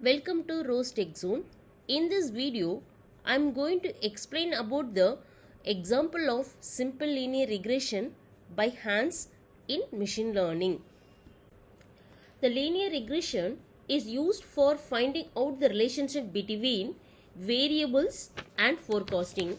Welcome to Rose Tech Zone. In this video, I am going to explain about the example of simple linear regression by Hans in machine learning. The linear regression is used for finding out the relationship between variables and forecasting.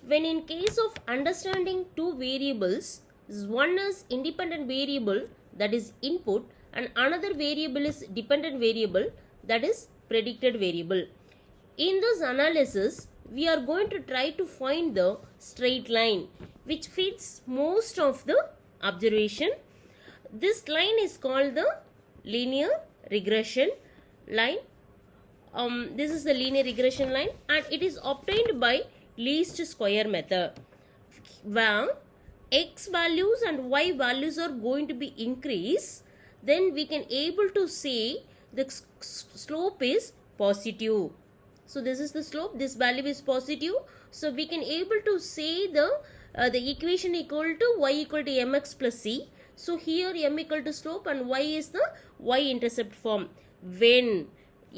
When in case of understanding two variables, one is independent variable, that is input, and another variable is dependent variable, that is predicted variable. In this analysis, we are going to try to find the straight line which fits most of the observation. This line is called the linear regression line. This is the linear regression line, and it is obtained by least square method, where x values and y values are going to be increased. Then we can able to say the slope is positive. So this is the slope, this value is positive. So we can able to say the equation equal to y equal to mx plus c. So here m equal to slope and y is the y-intercept form. When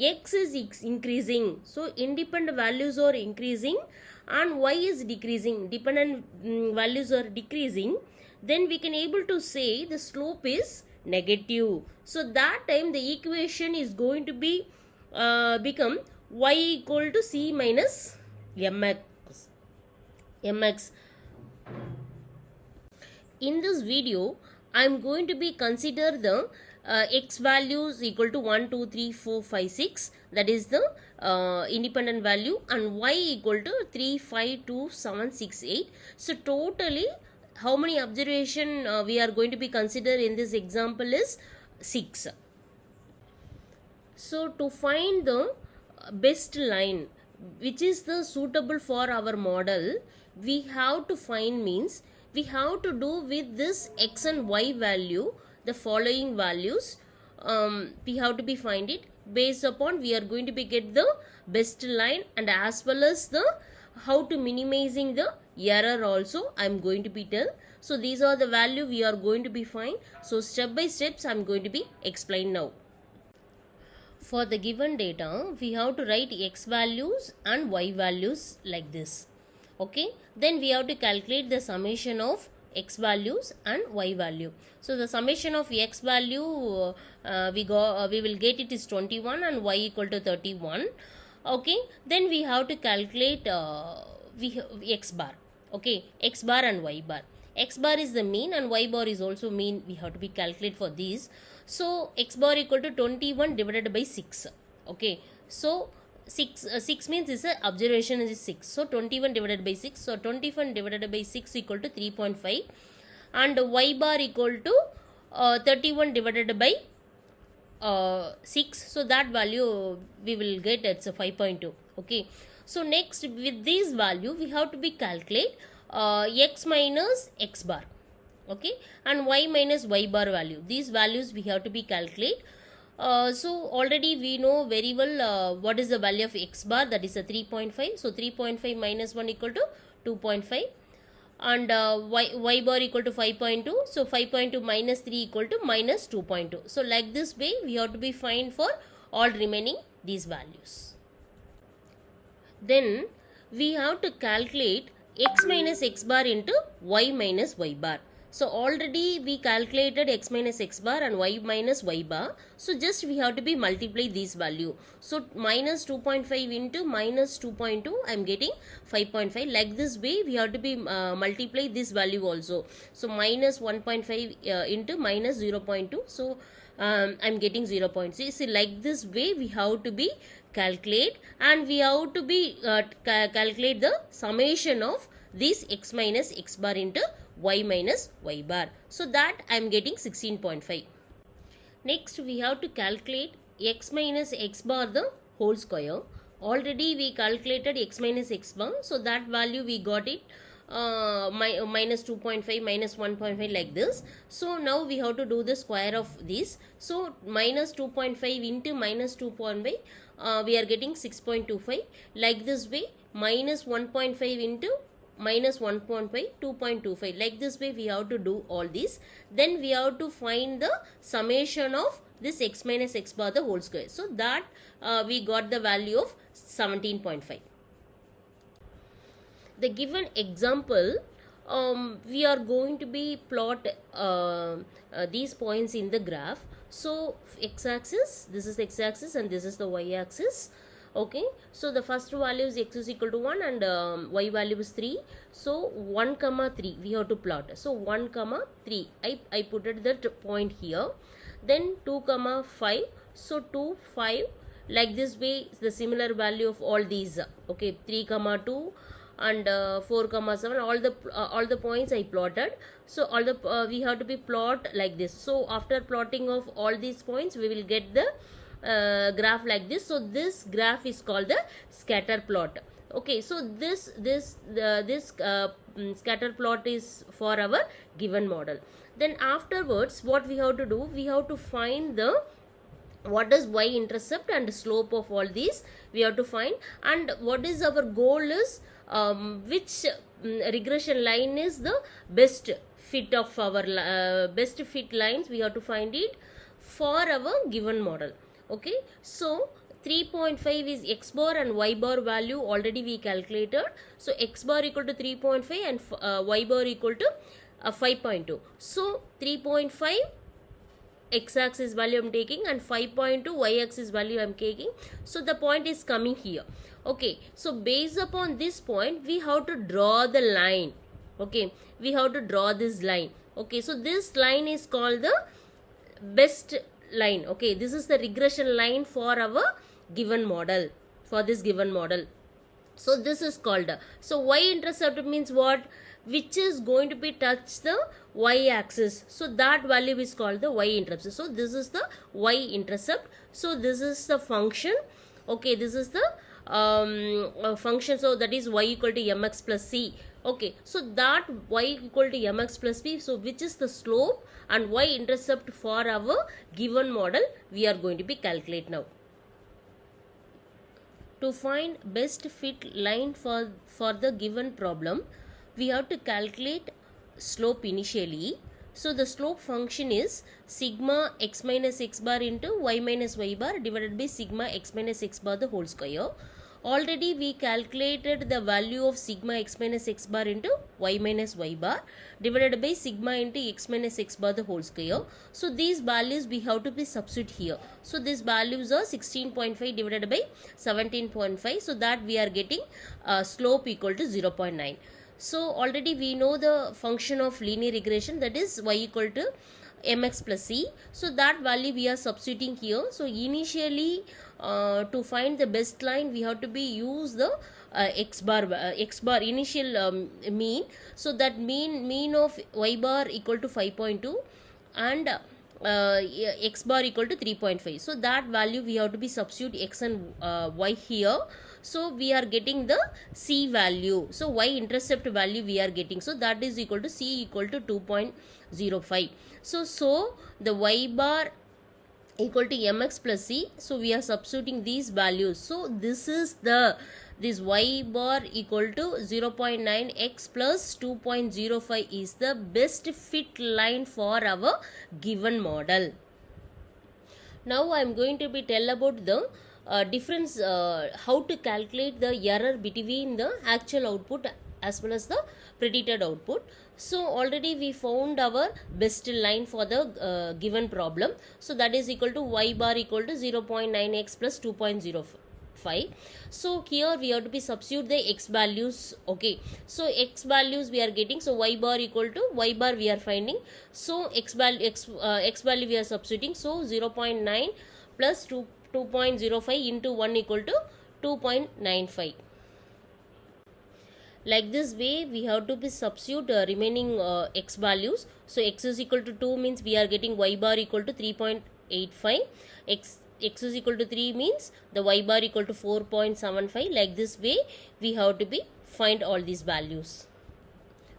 x is increasing, so independent values are increasing and y is decreasing, dependent values are decreasing, then we can able to say the slope is negative. So that time the equation is going to be become y equal to c minus mx. In this video, I am going to be consider the x values equal to 1, 2, 3, 4, 5, 6, that is the independent value, and y equal to 3, 5, 2, 7, 6, 8. So totally how many observation we are going to be consider in this example is 6. So to find the best line which is the suitable for our model, we have to find means we have to do with this x and y value the following values. We have to be find it based upon we are going to be get the best line, and as well as the how to minimizing the error also I am going to be tell. So these are the value we are going to be find. So step by steps I am going to be explain now. For the given data, we have to write x values and y values like this. Okay, then we have to calculate the summation of x values and y value. So the summation of x value we will get it is 21 and y equal to 31. Okay, then we have to calculate x bar. Okay, x bar and y bar. X bar is the mean and y bar is also mean. We have to be calculate for these. So x bar equal to 21 divided by 6. Okay, so 6 means is a observation is 6. So 21 divided by 6. So 21 divided by 6 equal to 3.5, and y bar equal to 31 divided by 6. So that value we will get it's a 5.2. Okay, so next with this value we have to be calculate x minus x bar. Okay, and y minus y bar value. These values we have to be calculate. So already we know very well what is the value of x bar, that is a 3.5. So 3.5 minus 1 equal to 2.5, and y bar equal to 5.2. So 5.2 minus 3 equal to minus 2.2. So like this way we have to be find for all remaining these values. Then we have to calculate x minus x bar into y minus y bar. So already we calculated x minus x bar and y minus y bar. So just we have to be multiply this value. So minus 2.5 into minus 2.2, I am getting 5.5. Like this way we have to be multiply this value also. So minus 1.5 into minus 0.2. So I am getting 0.6. So like this way we have to be calculate, and we have to be calculate the summation of this x minus x bar into y minus y bar. So that I am getting 16.5. Next we have to calculate x minus x bar the whole square. Already we calculated x minus x bar, so that value we got it minus 2.5 minus 1.5 like this. So now we have to do the square of this. So minus 2.5 into minus 2.5 we are getting 6.25. Like this way minus 1.5 into minus 1.5, 2.25. Like this way we have to do all these. Then we have to find the summation of this x minus x bar the whole square. So that we got the value of 17.5. The given example, we are going to be plot these points in the graph. So x-axis, this is x-axis and this is the y-axis. Okay, so the first value is x is equal to 1 and y value is 3. So 1 comma 3 we have to plot. So 1 comma 3 I put it that point here. Then 2 comma 5, so 2 5, like this way the similar value of all these. Okay, 3 comma 2 and 4 comma 7, all the points I plotted. So all the we have to be plot like this. So after plotting of all these points we will get the graph like this. So this graph is called the scatter plot. Okay, so this scatter plot is for our given model. Then afterwards what we have to do, we have to find the what is y-intercept and slope of all these we have to find, and what is our goal is which regression line is the best fit of our best fit lines we have to find it for our given model. Okay, so 3.5 is x bar and y bar value already we calculated. So x bar equal to 3.5 and y bar equal to 5.2. So 3.5 x-axis value I am taking and 5.2 y-axis value I am taking. So the point is coming here. Okay, so based upon this point we have to draw the line. Okay, we have to draw this line. Okay, so this line is called the best line. Okay, this is the regression line for our given model, for this given model. So this is called, so y-intercept means what, which is going to be touch the y-axis. So that value is called the y-intercept. So this is the y-intercept. So this is the function. Okay, this is the function. So that is y equal to mx plus c. Okay, so that y equal to mx plus b, so which is the slope and y-intercept for our given model we are going to be calculate now. To find best fit line for the given problem, we have to calculate slope initially. So the slope function is sigma x minus x bar into y minus y bar divided by sigma x minus x bar the whole square. Already we calculated the value of sigma x minus x bar into y minus y bar divided by sigma into x minus x bar the whole square. So these values we have to be substitute here. So these values are 16.5 divided by 17.5. So that we are getting slope equal to 0.9. So already we know the function of linear regression, that is y equal to mx plus c. So that value we are substituting here. So initially to find the best line we have to be use the x bar initial mean. So that mean of y bar equal to 5.2 and x bar equal to 3.5. So that value we have to be substitute x and y here. So we are getting the c value. So y-intercept value we are getting. So that is equal to c equal to 2.05. So the y bar equal to mx plus c. So we are substituting these values. So this is this y bar equal to 0.9 x plus 2.05 is the best fit line for our given model. Now I am going to be tell about the difference, how to calculate the error between the actual output as well as the predicted output. So already we found our best line for the given problem. So that is equal to y bar equal to 0.9x plus 2.05. So here we have to be substitute the x values. Okay, so x values we are getting. So y bar equal to y bar we are finding. So x value we are substituting. So 0.9 plus 2.05 into 1 equal to 2.95. Like this way we have to be substitute remaining x values. So x is equal to 2 means we are getting y bar equal to 3.85. x is equal to 3 means the y bar equal to 4.75. Like this way we have to be find all these values.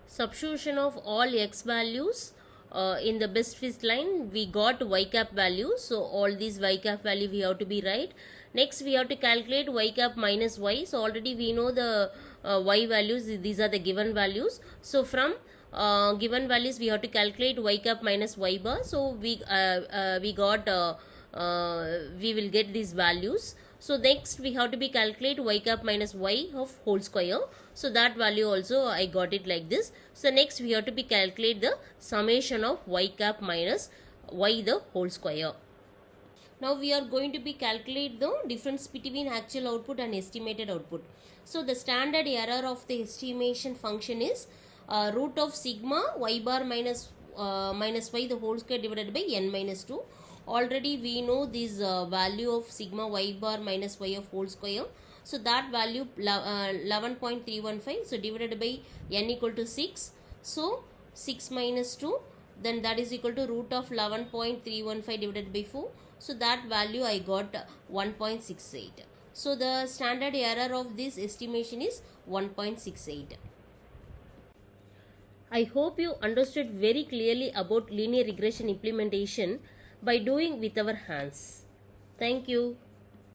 Substitution of all x values in the best fit line we got y cap value, so all these y cap value we have to be right. Next we have to calculate y cap minus y, so already we know the y values, these are the given values. So from given values we have to calculate y cap minus y bar, so we will get these values. So next we have to be calculate y cap minus y of whole square, so that value also I got it like this. So next we have to be calculate the summation of y cap minus y the whole square. Now we are going to be calculate the difference between actual output and estimated output. So the standard error of the estimation function is root of sigma y bar minus y the whole square divided by n minus 2. Already we know this value of sigma y bar minus y of whole square. So that value 11.315. So divided by n equal to 6. So 6 minus 2, then that is equal to root of 11.315 divided by 4. So that value I got 1.68. So the standard error of this estimation is 1.68. I hope you understood very clearly about linear regression implementation by doing with our hands. Thank you.